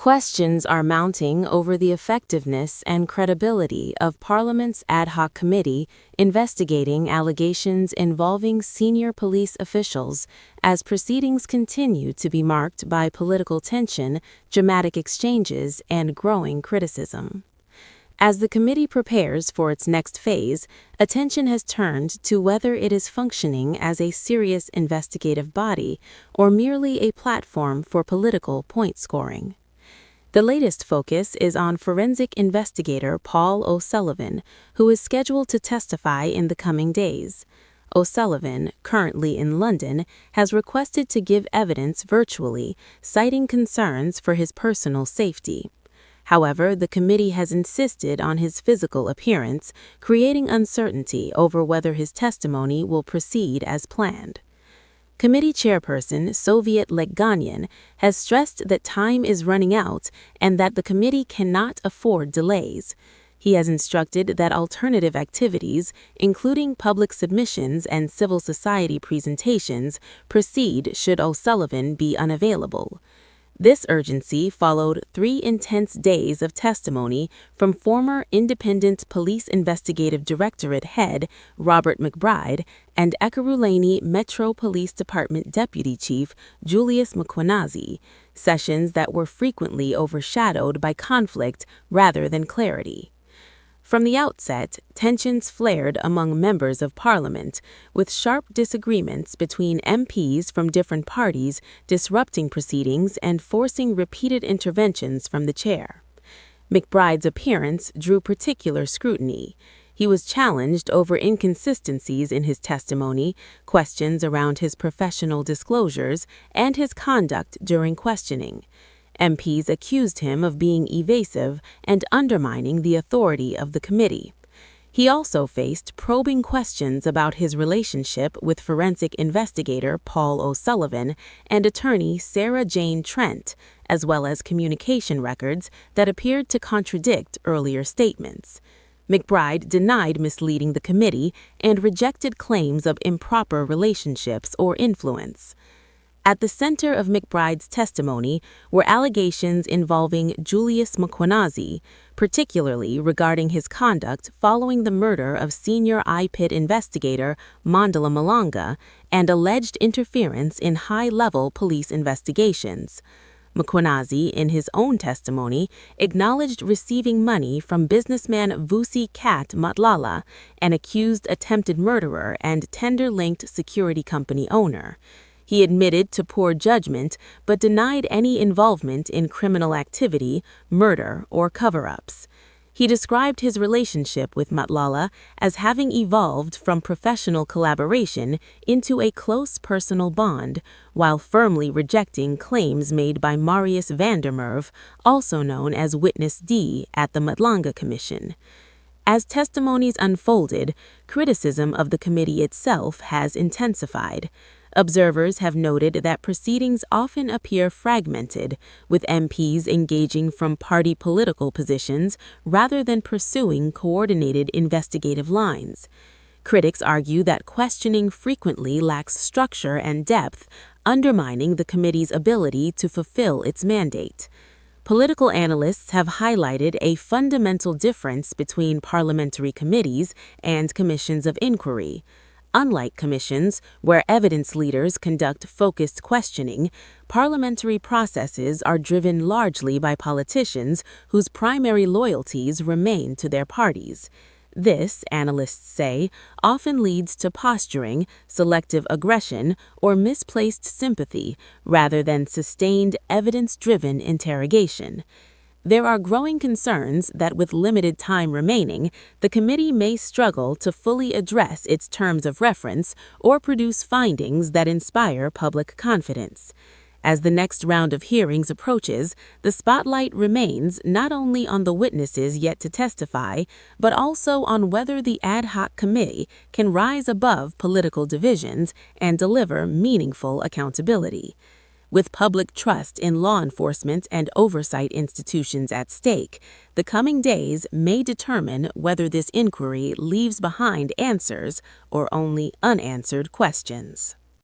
Questions are mounting over the effectiveness and credibility of Parliament's ad hoc committee investigating allegations involving senior police officials as proceedings continue to be marked by political tension, dramatic exchanges, and growing criticism. As the committee prepares for its next phase, attention has turned to whether it is functioning as a serious investigative body or merely a platform for political point scoring. The latest focus is on forensic investigator Paul O'Sullivan, who is scheduled to testify in the coming days. O'Sullivan, currently in London, has requested to give evidence virtually, citing concerns for his personal safety. However, the committee has insisted on his physical appearance, creating uncertainty over whether his testimony will proceed as planned. Committee chairperson Soviet Legganyan has stressed that time is running out and that the committee cannot afford delays. He has instructed that alternative activities, including public submissions and civil society presentations, proceed should O'Sullivan be unavailable. This urgency followed 3 intense days of testimony from former Independent Police Investigative Directorate head Robert McBride and Ekurhuleni Metro Police Department Deputy Chief Julius Mkhwanazi, sessions that were frequently overshadowed by conflict rather than clarity. From the outset, tensions flared among members of Parliament, with sharp disagreements between MPs from different parties disrupting proceedings and forcing repeated interventions from the chair. McBride's appearance drew particular scrutiny. He was challenged over inconsistencies in his testimony, questions around his professional disclosures, and his conduct during questioning. MPs accused him of being evasive and undermining the authority of the committee. He also faced probing questions about his relationship with forensic investigator Paul O'Sullivan and attorney Sarah Jane Trent, as well as communication records that appeared to contradict earlier statements. McBride denied misleading the committee and rejected claims of improper relationships or influence. At the center of McBride's testimony were allegations involving Julius Mkhwanazi, particularly regarding his conduct following the murder of senior IPID investigator Mandla Malanga and alleged interference in high-level police investigations. Mkhwanazi, in his own testimony, acknowledged receiving money from businessman Vusi Kat Matlala, an accused attempted murderer and tender-linked security company owner. He admitted to poor judgment, but denied any involvement in criminal activity, murder, or cover-ups. He described his relationship with Matlala as having evolved from professional collaboration into a close personal bond, while firmly rejecting claims made by Marius van der Merwe, also known as Witness D, at the Matlanga Commission. As testimonies unfolded, criticism of the committee itself has intensified. Observers have noted that proceedings often appear fragmented, with MPs engaging from party political positions rather than pursuing coordinated investigative lines. Critics argue that questioning frequently lacks structure and depth, undermining the committee's ability to fulfill its mandate. Political analysts have highlighted a fundamental difference between parliamentary committees and commissions of inquiry. Unlike commissions, where evidence leaders conduct focused questioning, parliamentary processes are driven largely by politicians whose primary loyalties remain to their parties. This, analysts say, often leads to posturing, selective aggression, or misplaced sympathy, rather than sustained, evidence-driven interrogation. There are growing concerns that with limited time remaining, the committee may struggle to fully address its terms of reference or produce findings that inspire public confidence. As the next round of hearings approaches, the spotlight remains not only on the witnesses yet to testify, but also on whether the ad hoc committee can rise above political divisions and deliver meaningful accountability. With public trust in law enforcement and oversight institutions at stake, the coming days may determine whether this inquiry leaves behind answers or only unanswered questions.